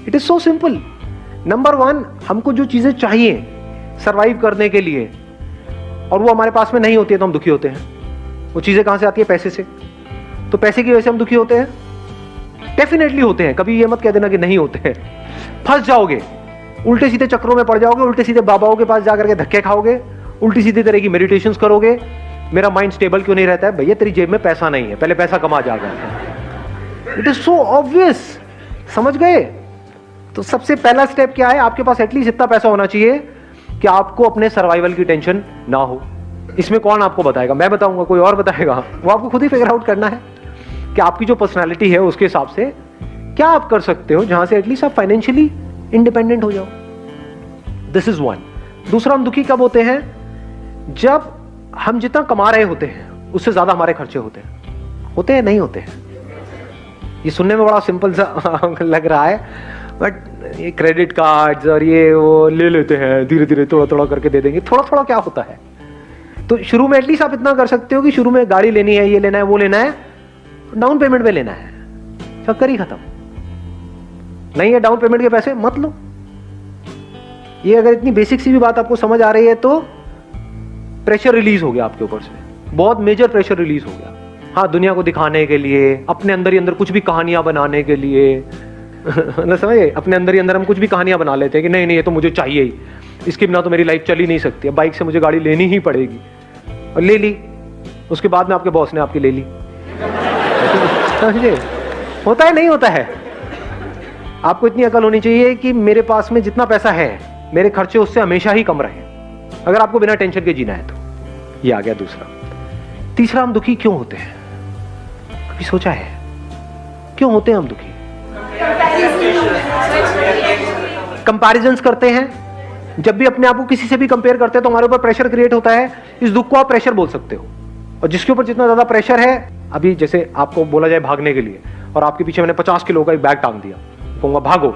It is so simple. Number one, हमको जो चीजें चाहिए सरवाइव करने के लिए और वो हमारे पास में नहीं होती है तो हम दुखी होते हैं। वो चीजें कहां से आती है? पैसे से। तो पैसे की वजह से हम दुखी होते हैं? डेफिनेटली होते हैं। कभी ये मत कह देना कि नहीं होते हैं। फंस जाओगे, उल्टे सीधे चक्रों में पड़ जाओगे, उल्टे सीधे बाबाओं के पास जाकर के धक्के खाओगे, उल्टी सीधी तरह की मेडिटेशंस करोगे। मेरा माइंड स्टेबल क्यों नहीं रहता है? भैया तेरी जेब में पैसा नहीं है, पहले पैसा कमा जाएगा। इट इज सो ऑब्वियस, समझ गए? तो सबसे पहला स्टेप क्या है? आपके पास एटलीस्ट इतना पैसा होना चाहिए कि आपको अपने सर्वाइवल की टेंशन ना हो। इसमें कौन आपको बताएगा? मैं बताऊंगा? कोई और बताएगा? वो आपको खुद ही फिगर आउट करना है कि आपकी जो पर्सनालिटी है उसके हिसाब से क्या आप कर सकते हो जहां से एटलीस्ट आप फाइनेंशियली इंडिपेंडेंट हो जाओ। This is one. दूसरा, हम दुखी कब होते हैं? जब हम जितना कमा रहे होते हैं उससे ज्यादा हमारे खर्चे होते हैं। होते हैं? नहीं होते हैं? ये सुनने में बड़ा सिंपल सा लग रहा है, बट ये क्रेडिट कार्ड्स और ये वो ले लेते हैं, धीरे धीरे थोड़ा थोड़ा करके दे देंगे। थोड़ा थोड़ा क्या होता है? तो शुरू में एटलीस्ट आप इतना कर सकते हो कि शुरू में गाड़ी लेनी है, ये लेना है, वो लेना है, डाउन पेमेंट पे लेना है, चक्कर ही खत्म। नहीं है डाउन पेमेंट के पैसे, मत लो। ये अगर इतनी बेसिक सी भी बात आपको समझ आ रही है तो प्रेशर रिलीज हो गया आपके ऊपर से, बहुत मेजर प्रेशर रिलीज हो गया। हाँ, दुनिया को दिखाने के लिए, अपने अंदर ही अंदर कुछ भी कहानियां बनाने के लिए ना, समझे? अपने अंदर ही अंदर हम कुछ भी कहानियां बना लेते हैं कि नहीं नहीं ये तो मुझे चाहिए ही, इसके बिना तो मेरी लाइफ चल ही नहीं सकती, अब बाइक से मुझे गाड़ी लेनी ही पड़ेगी। और ले ली, उसके बाद में आपके बॉस ने आपकी ले ली। समझे? होता है? नहीं होता है? आपको इतनी अकल होनी चाहिए कि मेरे पास में जितना पैसा है मेरे खर्चे उससे हमेशा ही कम रहे, अगर आपको बिना टेंशन के जीना है तो। ये आ गया दूसरा। तीसरा, हम दुखी क्यों होते हैं? कभी सोचा है क्यों होते हैं हम दुखी? कंपैरिजंस करते हैं। जब भी अपने आप को किसी से भी कंपेयर करते हैं तो हमारे ऊपर प्रेशर क्रिएट होता है। इस दुख को आप प्रेशर बोल सकते हो। और जिसके ऊपर जितना ज्यादा प्रेशर है, अभी जैसे आपको बोला जाए भागने के लिए और आपके पीछे मैंने 50 किलो का एक बैग टांग दिया, कहूंगा भागो,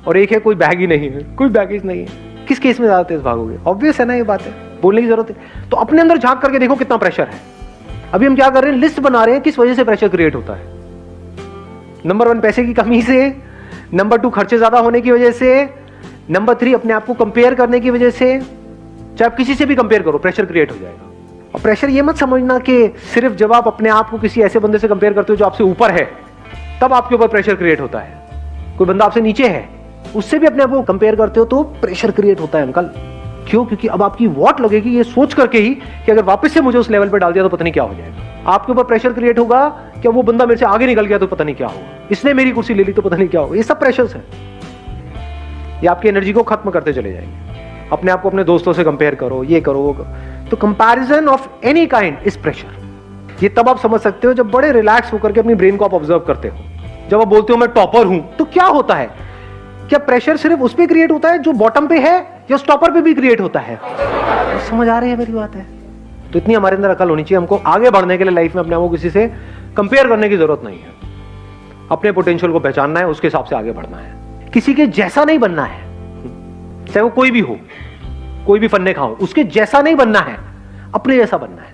और एक है कोई बैग ही नहीं है, कोई बैगेज नहीं है, किस केस में ज्यादा तेज भागोगे? ऑब्वियस है ना, ये बात है, बोलने की जरूरत है। तो अपने अंदर झांक करके देखो कितना प्रेशर है। अभी हम क्या कर रहे हैं? लिस्ट बना रहे हैं किस वजह से प्रेशर क्रिएट होता है। नंबर 1 पैसे की कमी से, नंबर 2 खर्चे ज्यादा होने की वजह से, नंबर 3 अपने आप को कंपेयर करने की वजह से। चाहे आप किसी से भी कंपेयर करो, प्रेशर क्रिएट हो जाएगा। और प्रेशर ये मत समझना कि सिर्फ जब आप अपने आप को किसी ऐसे बंदे से कंपेयर करते हो जो आपसे ऊपर है तब आपके ऊपर प्रेशर क्रिएट होता है। कोई बंदा आपसे नीचे है, उससे भी अपने आप को कंपेयर करते हो तो प्रेशर क्रिएट होता है अंकल। क्यों? क्योंकि अब आपकी वॉट लगेगी ये सोच करके ही कि अगर वापस से मुझे उस लेवल पे डाल दिया तो पता नहीं क्या हो जाएगा। आपके ऊपर प्रेशर क्रिएट होगा कि वो बंदा मेरे से आगे निकल गया तो पता नहीं क्या होगा, इसने मेरी कुर्सी ले ली तो पता नहीं क्या होगा। ये सब प्रेशर्स है, ये आपकी एनर्जी को खत्म करते चले जाएंगे। अपने आप को अपने दोस्तों से कंपेयर करो, ये करो, वो करो। तो comparison of any kind is pressure. ये तब आप समझ सकते हो जब बड़े रिलैक्स होकर के अपनी ब्रेन को आप ऑब्जर्व करते हो। जब आप बोलते हो मैं टॉपर हूं, तो क्या होता है? क्या प्रेशर सिर्फ उस पे क्रिएट होता है जो बॉटम पे है, या टॉपर पे भी क्रिएट होता है? तो समझ आ रही है मेरी बात है? तो इतनी हमारे अंदर अकल होनी चाहिए, हमको आगे बढ़ने के लिए लाइफ में अपने आप को किसी से कंपेयर करने की जरूरत नहीं है। अपने पोटेंशियल को पहचानना है, उसके हिसाब से आगे बढ़ना है। किसी के जैसा नहीं बनना है, चाहे वो कोई भी हो, कोई भी फन्ने खाओ, उसके जैसा नहीं बनना है, अपने जैसा बनना है।